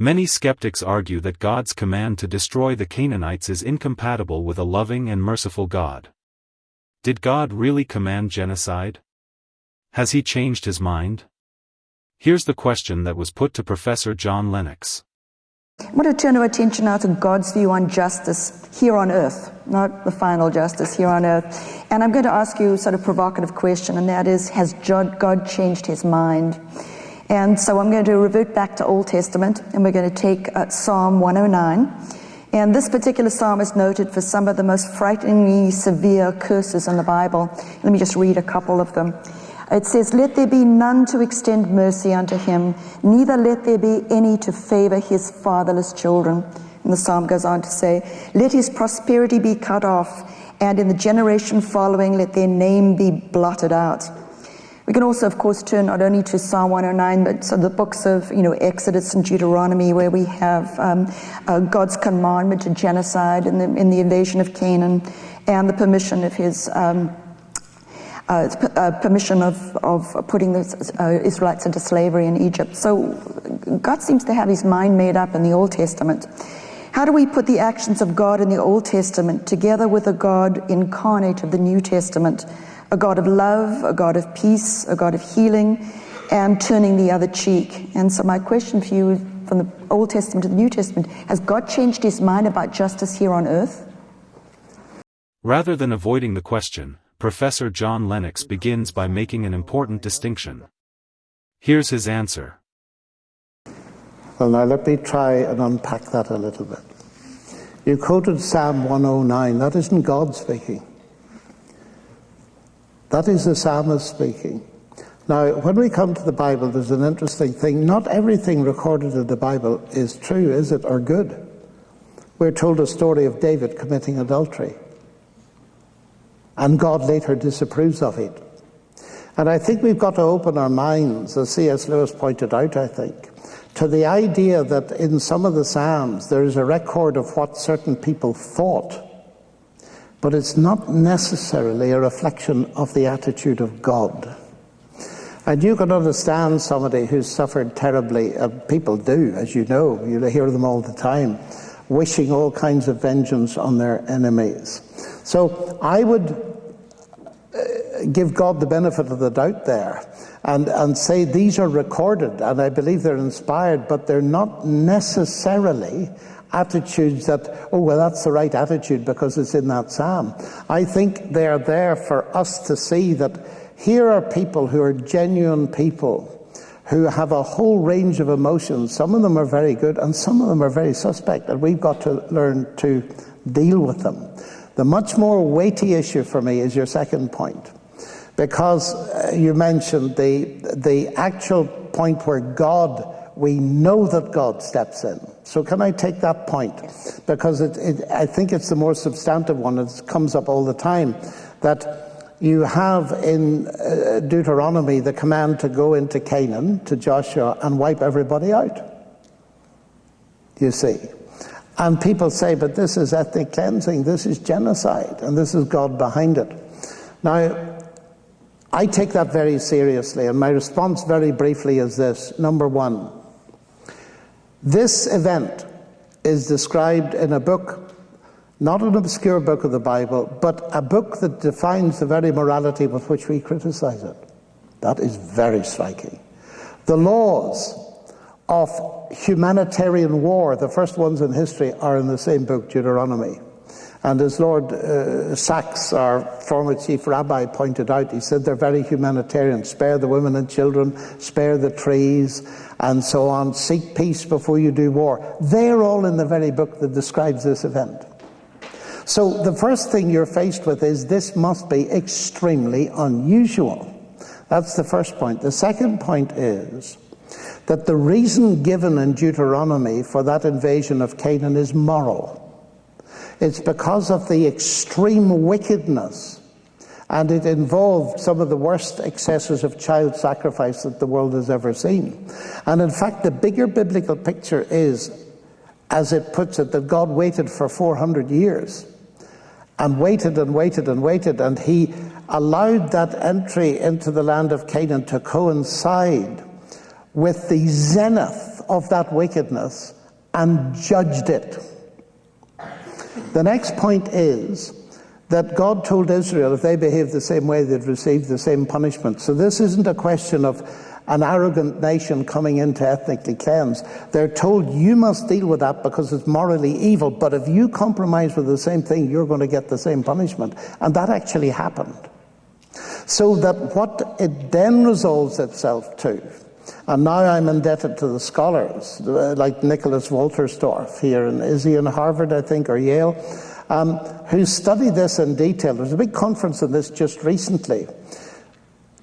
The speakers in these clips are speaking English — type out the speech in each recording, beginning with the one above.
Many skeptics argue that God's command to destroy the Canaanites is incompatible with a loving and merciful God. Did God really command genocide? Has he changed his mind? Here's the question that was put to Professor John Lennox. I want to turn our attention now to God's view on justice here on earth, not the final justice here on earth. And I'm going to ask you a sort of provocative question, and that is, has God changed his mind? And so I'm going to revert back to Old Testament, and we're going to take Psalm 109. And this particular psalm is noted for some of the most frighteningly severe curses in the Bible. Let me just read a couple of them. It says, "Let there be none to extend mercy unto him, neither let there be any to favor his fatherless children." And the psalm goes on to say, "Let his prosperity be cut off, and in the generation following let their name be blotted out." We can also, of course, turn not only to Psalm 109, but so the books of Exodus and Deuteronomy, where we have God's commandment to genocide in the invasion of Canaan, and the permission of his permission of putting the Israelites into slavery in Egypt. So God seems to have his mind made up in the Old Testament. How do we put the actions of God in the Old Testament together with the God incarnate of the New Testament? A God of love, a God of peace, a God of healing, and turning the other cheek. And so my question for you, from the Old Testament to the New Testament, has God changed his mind about justice here on earth? Rather than avoiding the question, Professor John Lennox begins by making an important distinction. Here's his answer. Well, now let me try and unpack that a little bit. You quoted Psalm 109. That isn't God speaking. That is the psalmist speaking. Now, when we come to the Bible, there's an interesting thing. Not everything recorded in the Bible is true, is it, or good? We're told a story of David committing adultery, and God later disapproves of it. And I think we've got to open our minds, as C.S. Lewis pointed out, I think, to the idea that in some of the Psalms there is a record of what certain people thought, but it's not necessarily a reflection of the attitude of God. And you can understand somebody who's suffered terribly, and people do, as you know, you hear them all the time, wishing all kinds of vengeance on their enemies. So I would give God the benefit of the doubt there and say these are recorded, and I believe they're inspired, but they're not necessarily attitudes that, oh, well, that's the right attitude because it's in that psalm. I think they're there for us to see that here are people who are genuine people, who have a whole range of emotions. Some of them are very good and some of them are very suspect, and we've got to learn to deal with them. The much more weighty issue for me is your second point, because you mentioned the actual point where we know that God steps in. So can I take that point? Because I think it's the more substantive one. It comes up all the time, that you have in Deuteronomy the command to go into Canaan, to Joshua, and wipe everybody out. You see. And people say, but this is ethnic cleansing, this is genocide, and this is God behind it. Now, I take that very seriously, and my response very briefly is this. Number one, this event is described in a book, not an obscure book of the Bible, but a book that defines the very morality with which we criticize it. That is very striking. The laws of humanitarian war, the first ones in history, are in the same book, Deuteronomy. And as Lord Sachs, our former chief rabbi, pointed out, he said they're very humanitarian. Spare the women and children, spare the trees, and so on. Seek peace before you do war. They're all in the very book that describes this event. So the first thing you're faced with is this must be extremely unusual. That's the first point. The second point is that the reason given in Deuteronomy for that invasion of Canaan is moral. It's because of the extreme wickedness, and it involved some of the worst excesses of child sacrifice that the world has ever seen. And in fact, the bigger biblical picture is, as it puts it, that God waited for 400 years, and waited and waited and waited, and he allowed that entry into the land of Canaan to coincide with the zenith of that wickedness and judged it. The next point is that God told Israel if they behaved the same way, they'd receive the same punishment. So this isn't a question of an arrogant nation coming in to ethnically cleanse. They're told you must deal with that because it's morally evil, but if you compromise with the same thing, you're going to get the same punishment. And that actually happened. So that what it then resolves itself to, and now I'm indebted to the scholars, like Nicholas Wolterstorff here, and is he in Harvard, I think, or Yale, who studied this in detail. There was a big conference on this just recently.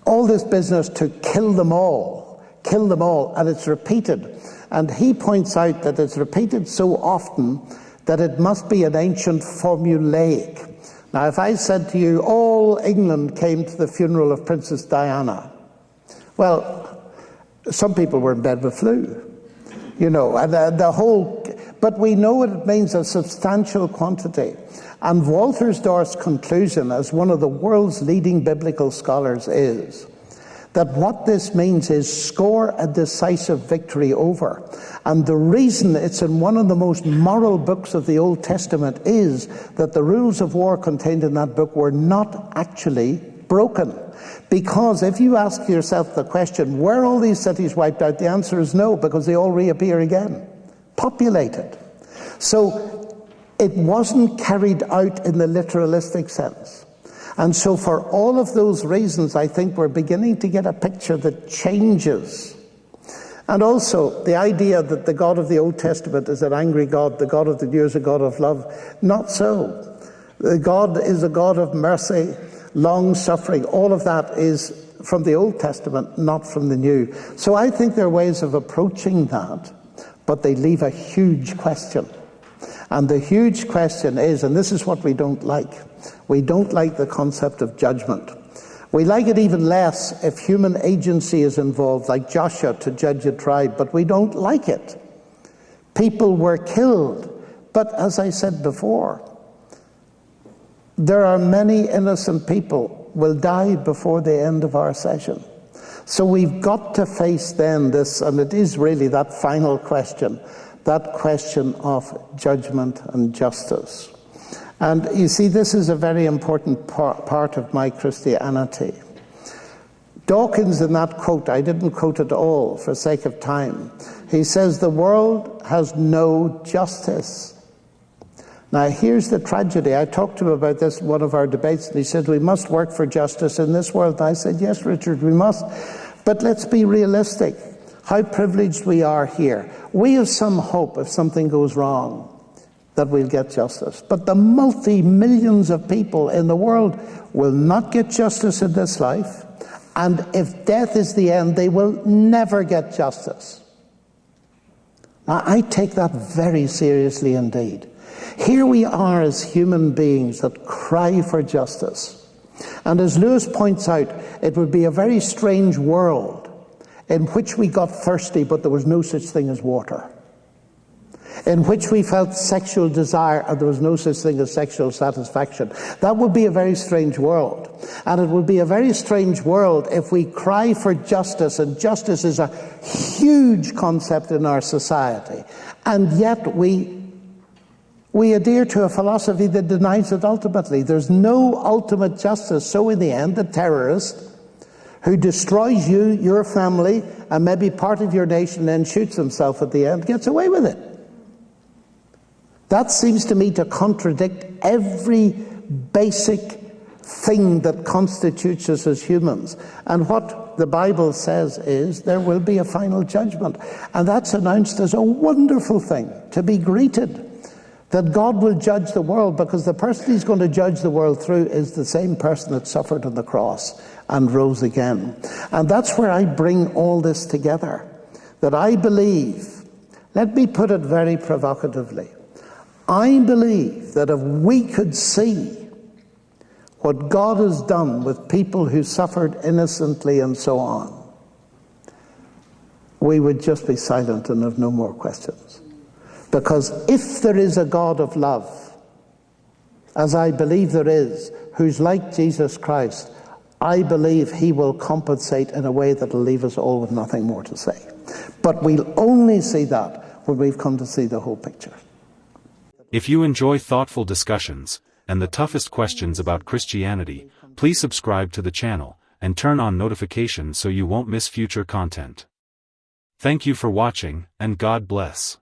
All this business to kill them all, and it's repeated. And he points out that it's repeated so often that it must be an ancient formulaic. Now, if I said to you, all England came to the funeral of Princess Diana, well, some people were in bed with flu, and but we know what it means, a substantial quantity. And Wolterstorff's conclusion, as one of the world's leading biblical scholars, is that what this means is score a decisive victory over. And the reason it's in one of the most moral books of the Old Testament is that the rules of war contained in that book were not actually broken. Because if you ask yourself the question, were all these cities wiped out? The answer is no, because they all reappear again, populated. So it wasn't carried out in the literalistic sense. And so for all of those reasons, I think we're beginning to get a picture that changes. And also the idea that the God of the Old Testament is an angry God, the God of the New is a God of love. Not so. The God is a God of mercy, long-suffering. All of that is from the Old Testament, not from the New. So I think there are ways of approaching that, but they leave a huge question. And the huge question is, and this is what we don't like, we don't like the concept of judgment. We like it even less if human agency is involved, like Joshua to judge a tribe, but we don't like it. People were killed, but as I said before, there are many innocent people will die before the end of our session. So we've got to face then this, and it is really that final question, that question of judgment and justice. And you see, this is a very important part of my Christianity. Dawkins, in that quote, I didn't quote it all for sake of time, he says, the world has no justice. Now, here's the tragedy. I talked to him about this in one of our debates, and he said, we must work for justice in this world. And I said, yes, Richard, we must. But let's be realistic. How privileged we are here. We have some hope if something goes wrong that we'll get justice. But the multi-millions of people in the world will not get justice in this life. And if death is the end, they will never get justice. Now, I take that very seriously indeed. Here we are as human beings that cry for justice. And as Lewis points out, it would be a very strange world in which we got thirsty, but there was no such thing as water. In which we felt sexual desire, and there was no such thing as sexual satisfaction. That would be a very strange world. And it would be a very strange world if we cry for justice, and justice is a huge concept in our society. And yet we adhere to a philosophy that denies it ultimately. There's no ultimate justice. So in the end, the terrorist who destroys you, your family, and maybe part of your nation, then shoots himself at the end, gets away with it. That seems to me to contradict every basic thing that constitutes us as humans. And what the Bible says is there will be a final judgment. And that's announced as a wonderful thing to be greeted. That God will judge the world, because the person he's going to judge the world through is the same person that suffered on the cross and rose again. And that's where I bring all this together. That I believe, let me put it very provocatively, I believe that if we could see what God has done with people who suffered innocently and so on, we would just be silent and have no more questions. Because if there is a God of love, as I believe there is, who's like Jesus Christ, I believe he will compensate in a way that will leave us all with nothing more to say. But we'll only see that when we've come to see the whole picture. If you enjoy thoughtful discussions, and the toughest questions about Christianity, please subscribe to the channel, and turn on notifications so you won't miss future content. Thank you for watching, and God bless.